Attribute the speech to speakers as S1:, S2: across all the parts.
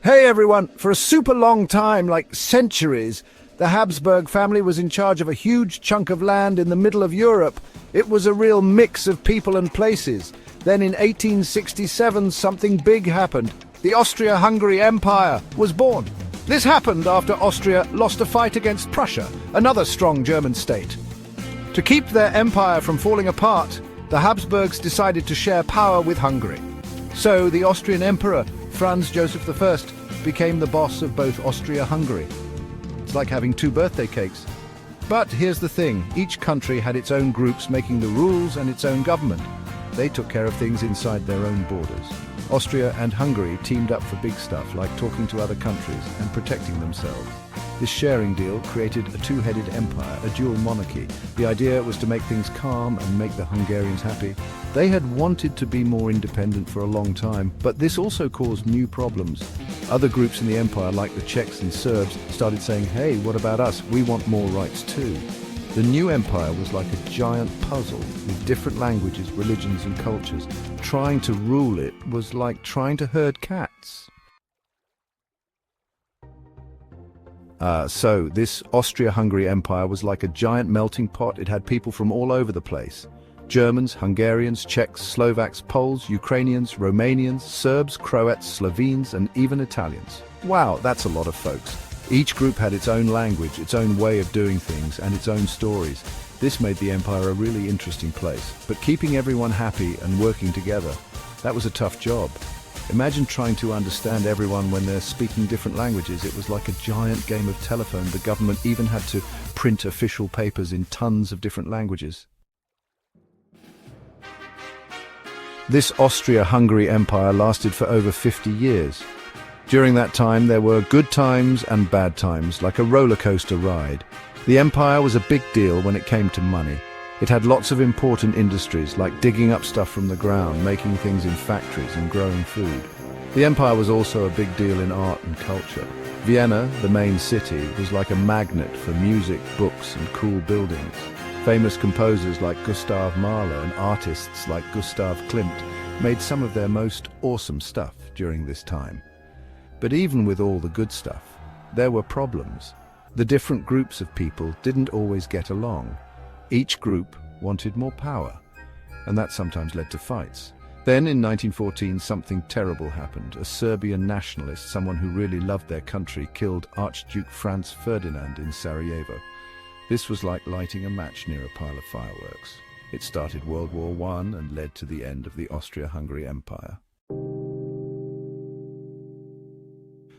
S1: Hey everyone, for a super long time, like centuries, the Habsburg family was in charge of a huge chunk of land in the middle of Europe. It was a real mix of people and places. Then in 1867, something big happened. The Austria-Hungary Empire was born. This happened after Austria lost a fight against Prussia, another strong German state. To keep their empire from falling apart, the Habsburgs decided to share power with Hungary. So the Austrian Emperor, Franz Joseph I, became the boss of both Austria-Hungary. It's like having two birthday cakes. But here's the thing, each country had its own groups making the rules and its own government. They took care of things inside their own borders. Austria and Hungary teamed up for big stuff like talking to other countries and protecting themselves. This sharing deal created a two-headed empire, a dual monarchy. The idea was to make things calm and make the Hungarians happy. They had wanted to be more independent for a long time, but this also caused new problems. Other groups in the empire, like the Czechs and Serbs, started saying, hey, what about us? We want more rights too. The new empire was like a giant puzzle with different languages, religions and cultures. Trying to rule it was like trying to herd cats. So this Austria-Hungary Empire was like a giant melting pot. It had people from all over the place. Germans, Hungarians, Czechs, Slovaks, Poles, Ukrainians, Romanians, Serbs, Croats, Slovenes, and even Italians. Wow, that's a lot of folks. Each group had its own language, its own way of doing things, and its own stories. This made the empire a really interesting place. But keeping everyone happy and working together, that was a tough job. Imagine trying to understand everyone when they're speaking different languages. It was like a giant game of telephone. The government even had to print official papers in tons of different languages. This Austria-Hungary Empire lasted for over 50 years. During that time, there were good times and bad times, like a roller coaster ride. The empire was a big deal when it came to money. It had lots of important industries, like digging up stuff from the ground, making things in factories and growing food. The empire was also a big deal in art and culture. Vienna, the main city, was like a magnet for music, books and cool buildings. Famous composers like Gustav Mahler and artists like Gustav Klimt made some of their most awesome stuff during this time. But even with all the good stuff, there were problems. The different groups of people didn't always get along. Each group wanted more power, and that sometimes led to fights. Then in 1914, something terrible happened. A Serbian nationalist, someone who really loved their country, killed Archduke Franz Ferdinand in Sarajevo. This was like lighting a match near a pile of fireworks. It started World War I and led to the end of the Austria-Hungary Empire.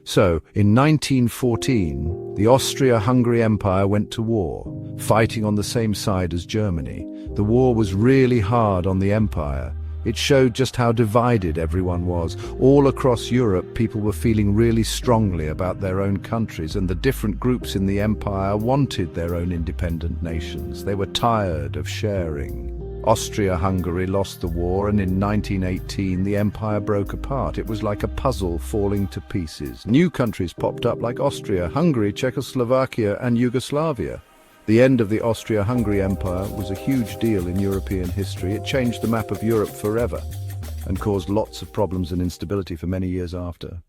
S1: So, in 1914, the Austria-Hungary Empire went to war, fighting on the same side as Germany. The war was really hard on the empire. It showed just how divided everyone was. All across Europe, people were feeling really strongly about their own countries, and the different groups in the empire wanted their own independent nations. They were tired of sharing. Austria-Hungary lost the war, and in 1918 the empire broke apart. It was like a puzzle falling to pieces. New countries popped up like Austria, Hungary, Czechoslovakia and Yugoslavia. The end of the Austria-Hungary Empire was a huge deal in European history. It changed the map of Europe forever and caused lots of problems and instability for many years after.